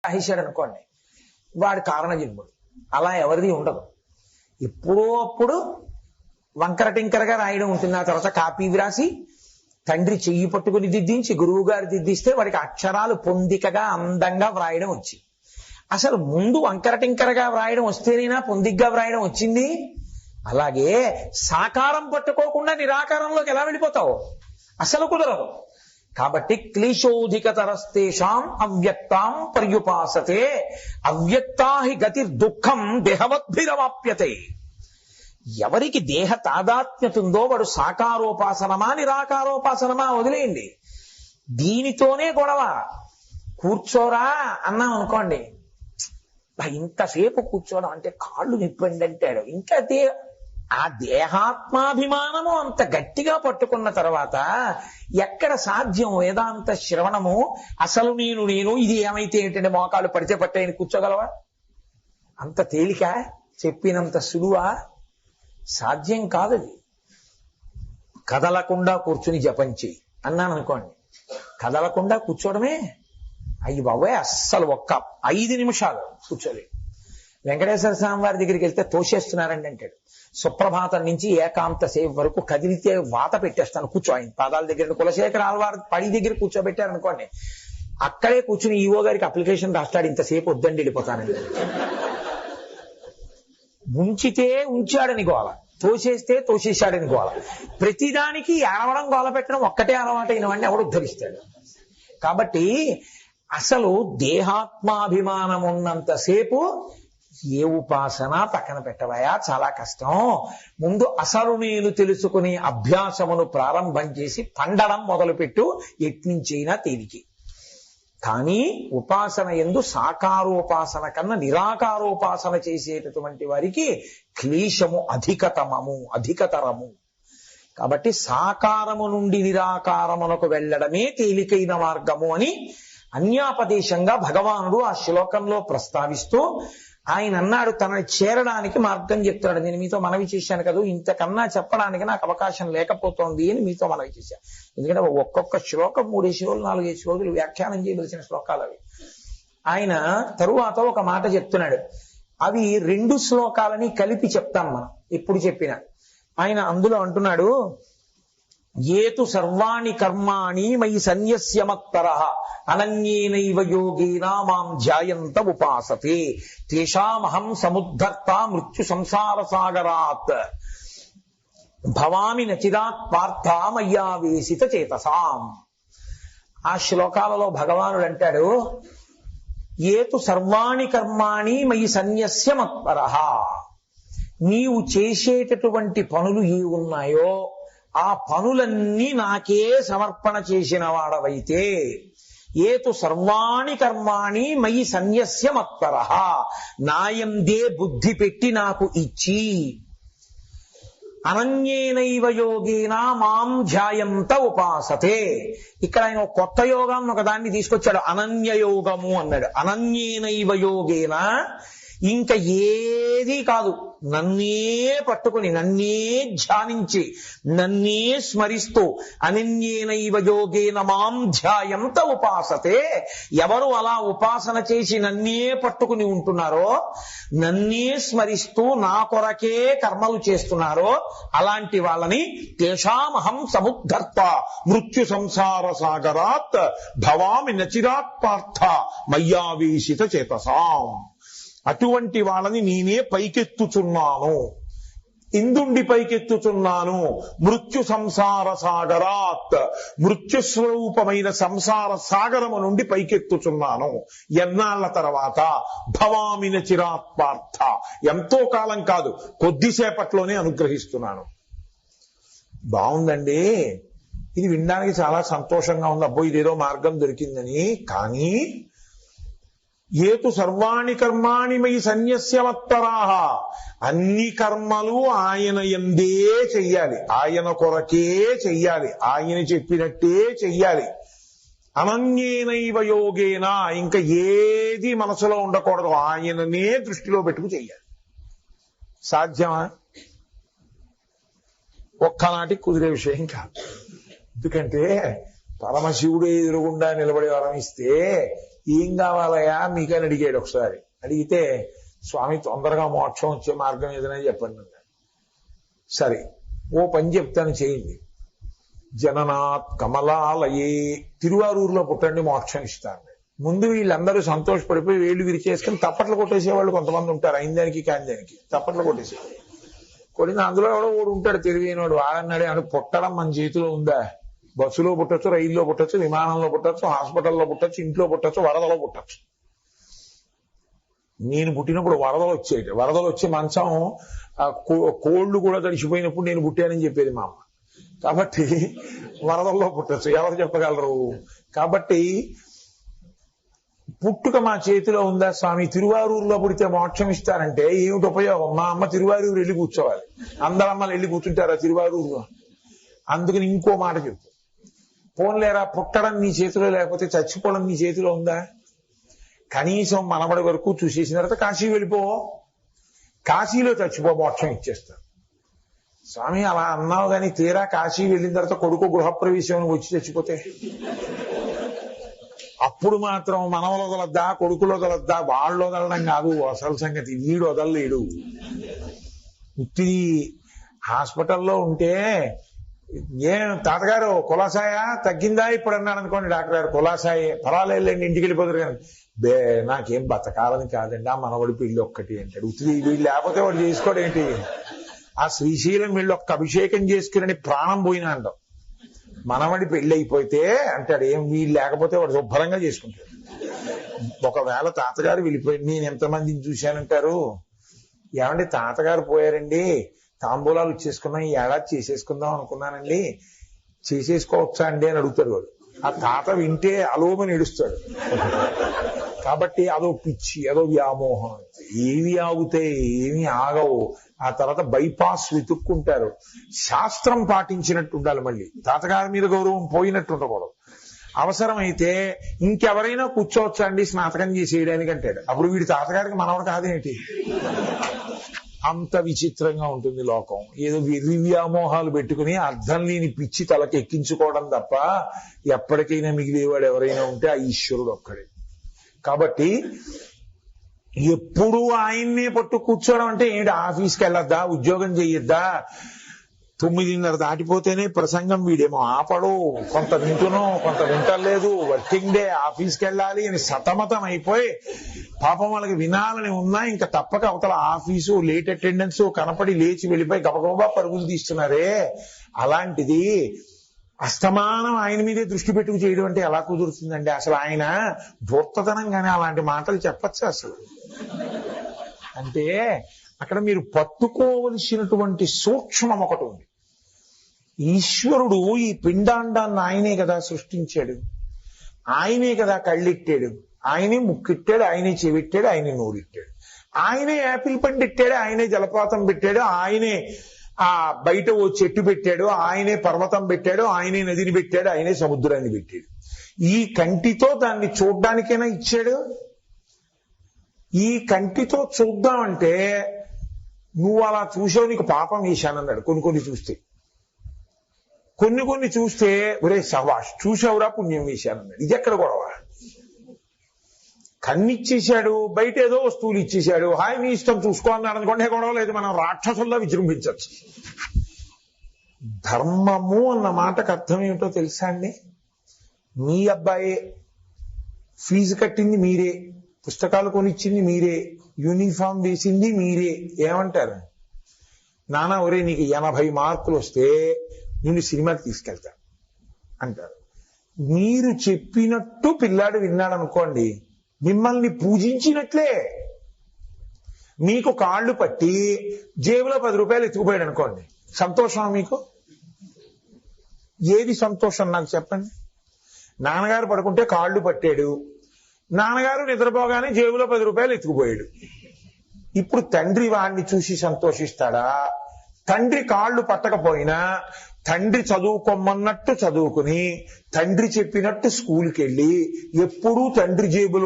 రాసేశాడు అనుకోండి, వాడు కారణ జన్ముడు. అలా ఎవరిది ఉండదు. ఎప్పుడో అప్పుడు వంకర టింకరగా రాయడం ఉంటుంది. ఆ తర్వాత కాపీ వ్రాసి తండ్రి చెయ్యి పట్టుకుని దిద్దించి గురువు గారు దిద్దిస్తే వాడికి అక్షరాలు పొందికగా అందంగా వ్రాయడం వచ్చింది. అసలు ముందు వంకర టింకరగా వ్రాయడం వస్తేనేనా పొందిగ్గా వ్రాయడం వచ్చింది? అలాగే సాకారం పట్టుకోకుండా నిరాకారంలోకి ఎలా వెళ్ళిపోతావు? అసలు కుదరదు. కాబట్టి క్లేశోధికతరస్తేషాం అవ్యక్తాం పర్యుపాసతే అవ్యక్తాహి గతి దుఃఖం దేహవద్భిరవాప్యతే. ఎవరికి దేహ తాదాత్మ్యత ఉందో వాడు సాకారోపాసనమా నిరాకారోపాసనమా వదిలేయండి. దీనితోనే గొడవ. కూర్చోరా అన్నాం అనుకోండి, ఇంతసేపు కూర్చోవడం అంటే కాళ్ళు నిప్పండి అంటాడు. ఇంకా ఆ దేహాత్మాభిమానము అంత గట్టిగా పట్టుకున్న తర్వాత ఎక్కడ సాధ్యం వేదాంత శ్రవణము? అసలు నేను ఇది ఏమైతే ఏంటంటే మోకాలు పడితే పట్టాయని కూర్చోగలవా? అంత తేలిక? చెప్పినంత సులువా? సాధ్యం కాదది. కదలకుండా కూర్చుని జపం చెయ్యి అన్నాను అనుకోండి, కదలకుండా కూర్చోవడమే అయ్యి బాబోయ్ అస్సలు ఒక్క 5 నిమిషాలు కూర్చోలేదు. వెంకటేశ్వర స్వామి వారి దగ్గరికి వెళ్తే తోసేస్తున్నారండి అంటాడు. సుప్రభాతం నుంచి ఏకాంత సేవ వరకు కదిలితే వాత పెట్టేస్తాను కూర్చో. ఆయన పాదాల దగ్గర కులశేఖర ఆళ్వారు పడి దగ్గర కూర్చోబెట్టారు అనుకోండి, అక్కడే కూర్చుని ఈవో గారికి అప్లికేషన్ రాస్తాడు, ఇంతసేపు వద్దండి వెళ్ళిపోతానండి. ఉంచితే ఉంచాడని గోల, తోసేస్తే తోసేశాడని గోల. ప్రతిదానికి ఏడవడం గోల పెట్టడం ఒక్కటే అలవాటైన వాడిని ఎవడు ఉద్ధరిస్తాడు? కాబట్టి అసలు దేహాత్మాభిమానం ఉన్నంతసేపు ఏ ఉపాసన పక్కన పెట్టవయా, చాలా కష్టం. ముందు అసలు నేను తెలుసుకునే అభ్యాసమును ప్రారంభం చేసి పండడం మొదలుపెట్టు, ఎట్నుంచైనా తేలికి. కానీ ఉపాసన యందు సాకారోపాసన కన్నా నిరాకారోపాసన చేసేటటువంటి వారికి క్లేశము అధికతరము. కాబట్టి సాకారము నుండి నిరాకారమునకు వెళ్ళడమే తేలికైన మార్గము అని అన్యాపదేశంగా భగవానుడు ఆ శ్లోకంలో ప్రస్తావిస్తూ ఆయన అన్నాడు, తనని చేరడానికి మార్గం చెప్తాడు. నేను మీతో మనవి చేశాను కదా, ఇంతకన్నా చెప్పడానికి నాకు అవకాశం లేకపోతోంది అని మీతో మనవి చేశాను. ఎందుకంటే ఒక్కొక్క శ్లోకం 3 శ్లోకాలు 4 శ్లోకాలు వ్యాఖ్యానం చేయవలసిన శ్లోకాలు అవి. ఆయన తరువాత ఒక మాట చెప్తున్నాడు, అవి 2 శ్లోకాలని కలిపి చెప్తాం మనం ఎప్పుడు చెప్పినా. ఆయన అందులో అంటున్నాడు, ఏతు సర్వాణి కర్మాణి మయి సన్యస్య మత్పరః అనన్యేనైవ యోగేన మాం ధ్యాయంత ఉపాసతే తేషామహం సముద్ధర్త మృత్యు సంసార సాగరాత్ భవామి నచిరాత్ పార్థ మయ్యావేశిత చేతసాం. ఆ శ్లోకాలలో భగవానుడు అంటాడు, ఏతు సర్వాణి కర్మాణి మయి సన్యస్య మత్పరః. నీవు చేసేటటువంటి పనులు ఏ ఉన్నాయో ఆ పనులన్నీ నాకే సమర్పణ చేసిన వాడవైతే, ఏతు సర్వాణి కర్మాణి మయి సన్యస్య మత్పరః, నాయందే బుద్ధి పెట్టి నాకు ఇచ్చి, అనన్యేనైవ యోగేన మాం ధ్యాయంత ఉపాసతే. ఇక్కడ ఆయన కొత్త యోగం ఒకదాన్ని తీసుకొచ్చాడు, అనన్య యోగము అన్నాడు. అనన్యేనైవ యోగేన ఇంకా ఏది కాదు, నన్నే పట్టుకుని నన్నే ధ్యానించి నన్నే స్మరిస్తూ అనన్యేనైవ యోగేన మాం ధ్యాయంత ఉపాసతే. ఎవరు అలా ఉపాసన చేసి నన్నే పట్టుకుని ఉంటున్నారో, నన్నే స్మరిస్తూ నా కొరకే కర్మలు చేస్తున్నారో అలాంటి వాళ్ళని తేషామహం సముద్ధర్త మృత్యు సంసార సాగరాత్ భవామి నచిరాత్ పార్థ మయ్యావేశిత చేతసాం. అటువంటి వాళ్ళని నేనే పైకెత్తుచున్నాను. ఇందుండి పైకెత్తుచున్నాను, మృత్యు సంసార సాగరాత్, మృత్యు స్వరూపమైన సంసార సాగరము నుండి పైకెత్తుచున్నాను. ఎన్నాళ్ల తర్వాత? భవామి నచిరాత్ పార్థ, ఎంతో కాలం కాదు, కొద్దిసేపట్లోనే అనుగ్రహిస్తున్నాను. బాగుందండి, ఇది వినడానికి చాలా సంతోషంగా ఉంది, అబ్బో ఇదేదో మార్గం దొరికిందని. కానీ ఏతు సర్వాణి కర్మాణి మయి సన్యస్య మత్పరాః, అన్ని కర్మలు ఆయన యందే చెయ్యాలి, ఆయన కొరకే చెయ్యాలి, ఆయన చెప్పినట్టే చెయ్యాలి. అనన్యేనైవ యోగేన, ఇంకా ఏది మనసులో ఉండకూడదు, ఆయననే దృష్టిలో పెట్టుకు చెయ్యాలి. సాధ్యమా? ఒక్కనాటికి కుదిరే విషయం కాదు. ఎందుకంటే పరమశివుడు ఎదురుగుండా నిలబడి వరం ఇస్తే ఏం కావాలయా మీకని అడిగాడు ఒకసారి. అడిగితే స్వామి తొందరగా మోక్షం వచ్చే మార్గం ఏదైనా చెప్పండి అన్నాడు. సరే ఓ పని చెప్తాను చేయండి. జననాత్ కమలాలయే, తిరువారూరులో పుట్టండి మోక్షం ఇస్తాను. ముందు వీళ్ళందరూ సంతోషపడిపోయి వేళ్ళు విరిచేసుకుని తప్పట్లు కొట్టేసేవాళ్ళు కొంతమంది ఉంటారు. అయిందానికి కాని దానికి తప్పట్లు కొట్టేసేవాళ్ళు. కొట్టిన అందులో ఎవడో ఓడు ఉంటాడు తెలివైనవాడు. వాడన్నాడే అని పుట్టడం మన చేతిలో ఉందా? బస్సులో పుట్టచ్చు, రైల్లో పుట్టచ్చు, విమానంలో పుట్టచ్చు, హాస్పిటల్లో పుట్టచ్చు, ఇంట్లో పుట్టచ్చు, వరదలో పుట్టచ్చు. నేను పుట్టినప్పుడు వరదలు వచ్చేది. వరదలు వచ్చి మంచం కోళ్లు కూడా తడిచిపోయినప్పుడు నేను పుట్టానని చెప్పేది మా అమ్మ. కాబట్టి వరదల్లో పుట్టచ్చు, ఎవరు చెప్పగలరు? కాబట్టి పుట్టుక మా చేతిలో ఉందా స్వామి? తిరువారూరులో పుడితే మోక్షం ఇస్తారంటే ఏమిటి ఉపయోగం? మా అమ్మ తిరువారూరు వెళ్ళి కూర్చోవాలి. అందరమ్మలు వెళ్ళి కూర్చుంటారా తిరువారూరులో? అందుకని ఇంకో మాట చెప్పు. పోన్లేరా, పుట్టడం నీ చేతిలో లేకపోతే చచ్చిపోవడం నీ చేతిలో ఉందా? కనీసం మనబడి వరకు చూసేసిన తర్వాత కాశీ వెళ్ళిపో, కాశీలో చచ్చిపో, మోక్షం ఇచ్చేస్తారు. స్వామి అలా అన్నావు కానీ తీరా కాశీ వెళ్ళిన తర్వాత కొడుకు గృహప్రవేశం వచ్చి చచ్చిపోతే అప్పుడు మాత్రం మనవలు వదలద్దా, కొడుకులు వదలద్దా? వాళ్ళు వదలడం కాదు అసలు సంగతి. వీడు వదలలేడు. ఉత్తి హాస్పిటల్లో ఉంటే ఏం తాతగారు కులాసాయ తగ్గిందా ఇప్పుడు అన్నాడు అనుకోండి, డాక్టర్ గారు కులాసాయే, పర్వాలేదండి ఇంటికి వెళ్ళిపోతారు. కానీ నాకేం బతకాలని కాదండి, ఆ మనవడి పెళ్లి ఒక్కటి అంటాడు. ఉత్తి వీళ్ళు లేకపోతే వాడు చేసుకోవడం ఏంటి? ఆ శ్రీశైలం వీళ్ళు ఒక్క అభిషేకం చేసుకుని ప్రాణం పోయినా అంటాం. మనవడి పెళ్లి అయిపోతే అంటాడు ఏం వీళ్ళు లేకపోతే వాడు శుభ్రంగా చేసుకుంటాడు. ఒకవేళ తాతగారు వెళ్ళిపోయి నేను ఎంతమందిని చూశానంటారు. ఏమండి తాతగారు పోయారండి, తాంబూలాలు ఇచ్చేసుకున్నాం, ఈ ఏడాది చేసేసుకుందాం అనుకున్నానండి, చేసేసుకోవచ్చా అండి అని అడుగుతాడు వాడు. ఆ తాత వింటే అలోమని ఏడుస్తాడు. కాబట్టి అదో పిచ్చి, అదో వ్యామోహం. ఏవి ఆగుతాయి, ఏమి ఆగవు. ఆ తర్వాత బైపాస్ వెతుక్కుంటారు. శాస్త్రం పాటించినట్టు ఉండాలి. మళ్ళీ తాతగారి మీద గౌరవం పోయినట్టు ఉండకూడదు. అవసరమైతే ఇంకెవరైనా కూర్చోవచ్చా అండి స్నాతకం చేసేయడానికి అంటాడు. అప్పుడు వీడి తాతగారికి మనవడు కాదేంటి? అంత విచిత్రంగా ఉంటుంది లోకం. ఏదో వెర్రి వ్యామోహాలు పెట్టుకుని అర్థం లేని పిచ్చి తలకి ఎక్కించుకోవడం తప్ప ఎప్పటికైనా మిగిలేవాడు ఎవరైనా ఉంటే ఆ ఈశ్వరుడు ఒక్కడే. కాబట్టి ఎప్పుడు ఆయన్నే పట్టు కూర్చోవడం అంటే ఏంటి? ఆఫీస్కి వెళ్ళొద్దా, ఉద్యోగం చెయ్యొద్దా? 9:30 దాటిపోతేనే ప్రసంగం, వీడేమో ఆపడు, కొంత వింటునో కొంత వింటలేదు, వర్కింగ్ డే, ఆఫీస్కి వెళ్ళాలి అని సతమతం అయిపోయి పాపం వాళ్ళకి వినాలని ఉన్నా ఇంకా తప్పక అవతల ఆఫీసు, లేట్ అటెండెన్స్ కనపడి లేచి వెళ్ళిపోయి గబగబా పరుగులు తీస్తున్నారే. అలాంటిది అస్తమానం ఆయన మీదే దృష్టి పెట్టుకు చేయడం అంటే ఎలా కుదురుతుందండి? అసలు ఆయన ధూర్తతనంగానే అలాంటి మాటలు చెప్పచ్చు అసలు. అంటే అక్కడ మీరు పట్టుకోవలసినటువంటి సూక్ష్మం ఒకటి ఉంది. ఈశ్వరుడు ఈ పిండాండాన్ని ఆయనే కదా సృష్టించాడు, ఆయనే కదా కళ్ళెట్టాడు, ఆయనే ముక్కిట్టాడు, ఆయనే చెవిట్టాడు, ఆయనే నోరిట్టాడు, ఆయనే యాపిల్ పండు ఇట్టాడు, ఆయనే జలపాతం పెట్టాడు, ఆయనే ఆ బయట ఓ చెట్టు పెట్టాడు, ఆయనే పర్వతం పెట్టాడు, ఆయనే నదిని పెట్టాడు, ఆయనే సముద్రాన్ని పెట్టాడు. ఈ కంటితో దాన్ని చూడ్డానికైనా ఇచ్చాడు. ఈ కంటితో చూద్దామంటే నువ్వు అలా చూసావు, నీకు పాపం వేశానన్నాడు. కొన్ని చూస్తే, కొన్ని చూస్తే ఒరే సవాష్ చూసావురా పుణ్యం వేశానన్నాడు. ఇది ఎక్కడ గొడవ? కన్నిచ్చేశాడు, బయట ఏదో వస్తువులు ఇచ్చేశాడు, హాయ్ నీ ఇష్టం చూసుకో అన్నాడు అనుకోండి, గొడవ లేదు. మనం రాక్షసుల్లో విజృంభించచ్చు. ధర్మము అన్న మాటకు అర్థం ఏమిటో తెలుసా అండి? మీ అబ్బాయే, ఫీజు కట్టింది మీరే, పుస్తకాలు కొనిచ్చింది మీరే, యూనిఫామ్ వేసింది మీరే. ఏమంటారు? నాన్న ఒరే నీకు 80 మార్కులు వస్తే నిన్ను సినిమాకి తీసుకెళ్తా అంటారు. మీరు చెప్పినట్టు పిల్లాడు విన్నాడు అనుకోండి, మిమ్మల్ని పూజించినట్లే. మీకు కాళ్ళు పట్టి జేబులో 10 రూపాయలు ఎత్తుకుపోయాడు అనుకోండి, సంతోషమా మీకు? ఏది సంతోషం నాకు చెప్పండి? నాన్నగారు పడుకుంటే కాళ్ళు పట్టాడు, నాన్నగారు నిద్రపోగానే జేబులో 10 రూపాయలు ఎత్తుకుపోయాడు. ఇప్పుడు తండ్రి వాడిని చూసి సంతోషిస్తాడా? తండ్రి కాళ్ళు పట్టకపోయినా తండ్రి చదువుకోమన్నట్టు చదువుకుని తండ్రి చెప్పినట్టు స్కూల్కి వెళ్ళి ఎప్పుడూ తండ్రి జేబులో